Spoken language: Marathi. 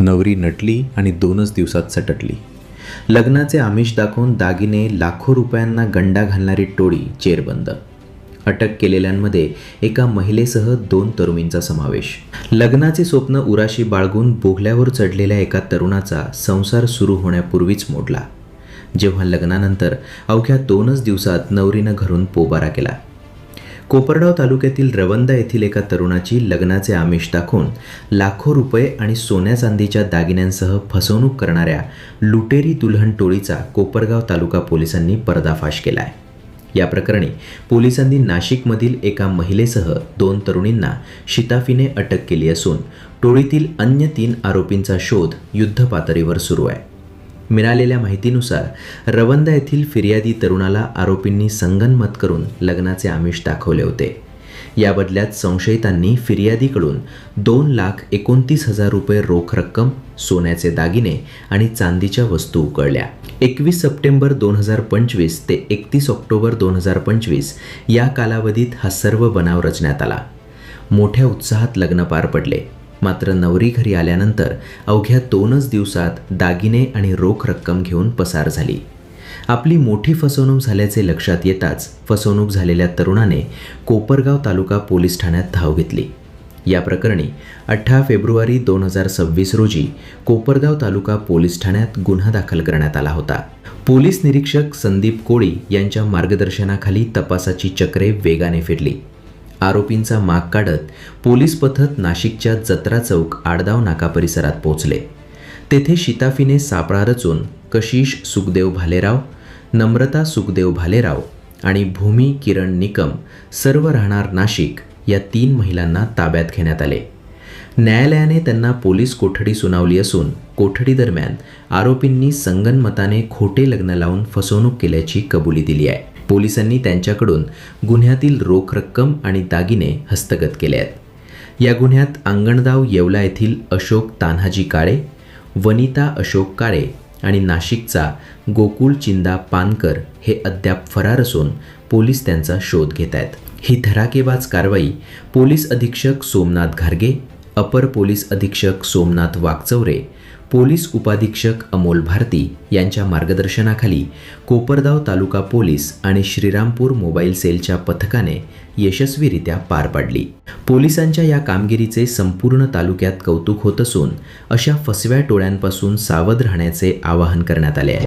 नवरी नटली आणि 2च दिवसात सटटली. लग्नाचे आमिष दाखवून दागिने लाखो रुपयांना गंडा घालणारी टोळी जेरबंद. अटक केलेल्यांमध्ये एका महिलेसह 2 तरुणींचा समावेश. लग्नाचे स्वप्न उराशी बाळगून बोगल्यावर चढलेल्या एका तरुणाचा संसार सुरू होण्यापूर्वीच मोडला. जेव्हा लग्नानंतर अवघ्या 2च दिवसात नवरीनं घरून पोबारा केला. कोपरगाव तालुक्यातील रवंदा येथील एका तरुणाची लग्नाचे आमिष दाखवून लाखो रुपये आणि सोन्या चांदीच्या दागिन्यांसह फसवणूक करणाऱ्या लुटेरी दुल्हन टोळीचा कोपरगाव तालुका पोलिसांनी पर्दाफाश केला आहे. या प्रकरणी पोलिसांनी नाशिकमधील एका महिलेसह 2 तरुणींना शिताफीने अटक केली असून टोळीतील अन्य 3 आरोपींचा शोध युद्धपातळीवर सुरू आहे. मिळालेल्या माहितीनुसार रवंदा येथील फिर्यादी तरुणाला आरोपींनी संगनमत करून लग्नाचे आमिष दाखवले होते. या बदल्यात संशयितांनी फिर्यादीकडून 2,29,000 रुपये रोख रक्कम, सोन्याचे दागिने आणि चांदीच्या वस्तू उकळल्या. 21 सप्टेंबर 2025 ते 31 ऑक्टोबर 2025 या कालावधीत हा सर्व बनाव रचण्यात आला. मोठ्या उत्साहात लग्न पार पडले. मात्र नवरी घरी आल्यानंतर अवघ्या 2च दिवसात दागिने आणि रोख रक्कम घेऊन पसार झाली. आपली मोठी फसवणूक झाल्याचे लक्षात येताच फसवणूक झालेल्या तरुणाने कोपरगाव तालुका पोलीस ठाण्यात धाव घेतली. या प्रकरणी 18 फेब्रुवारी 2026 रोजी कोपरगाव तालुका पोलीस ठाण्यात गुन्हा दाखल करण्यात आला होता. पोलीस निरीक्षक संदीप कोळी यांच्या मार्गदर्शनाखाली तपासाची चक्रे वेगाने फिरली. आरोपींचा माग काढत पोलीस पथक नाशिकच्या जत्रा चौक आडगाव नाका परिसरात पोहोचले. तेथे शिताफीने सापळा रचून कशिश सुखदेव भालेराव, नम्रता सुखदेव भालेराव आणि भूमी किरण निकम सर्व राहणार नाशिक या 3 महिलांना ताब्यात घेण्यात आले. न्यायालयाने त्यांना पोलीस कोठडी सुनावली असून कोठडी दरम्यान आरोपींनी संगनमताने खोटे लग्न लावून फसवणूक केल्याची कबुली दिली आहे. पोलिसांनी त्यांच्याकडून गुन्ह्यातील रोख रक्कम आणि दागिने हस्तगत केले आहेत. या गुन्ह्यात अंगणगाव येवला येथील अशोक तान्हाजी काळे, वनिता अशोक काळे आणि नाशिकचा गोकुळ चिंदा पानकर हे अद्याप फरार असून पोलीस त्यांचा शोध घेत आहेत. ही धडाकेबाज कारवाई पोलीस अधीक्षक सोमनाथ घारगे, अपर पोलीस अधीक्षक सोमनाथ वाकचौरे, पोलीस उपाधीक्षक अमोल भारती यांच्या मार्गदर्शनाखाली कोपरगाव तालुका पोलीस आणि श्रीरामपूर मोबाईल सेलच्या पथकाने यशस्वीरित्या पार पाडली. पोलिसांच्या या कामगिरीचे संपूर्ण तालुक्यात कौतुक होत असून अशा फसव्या टोळ्यांपासून सावध राहण्याचे आवाहन करण्यात आले आहे.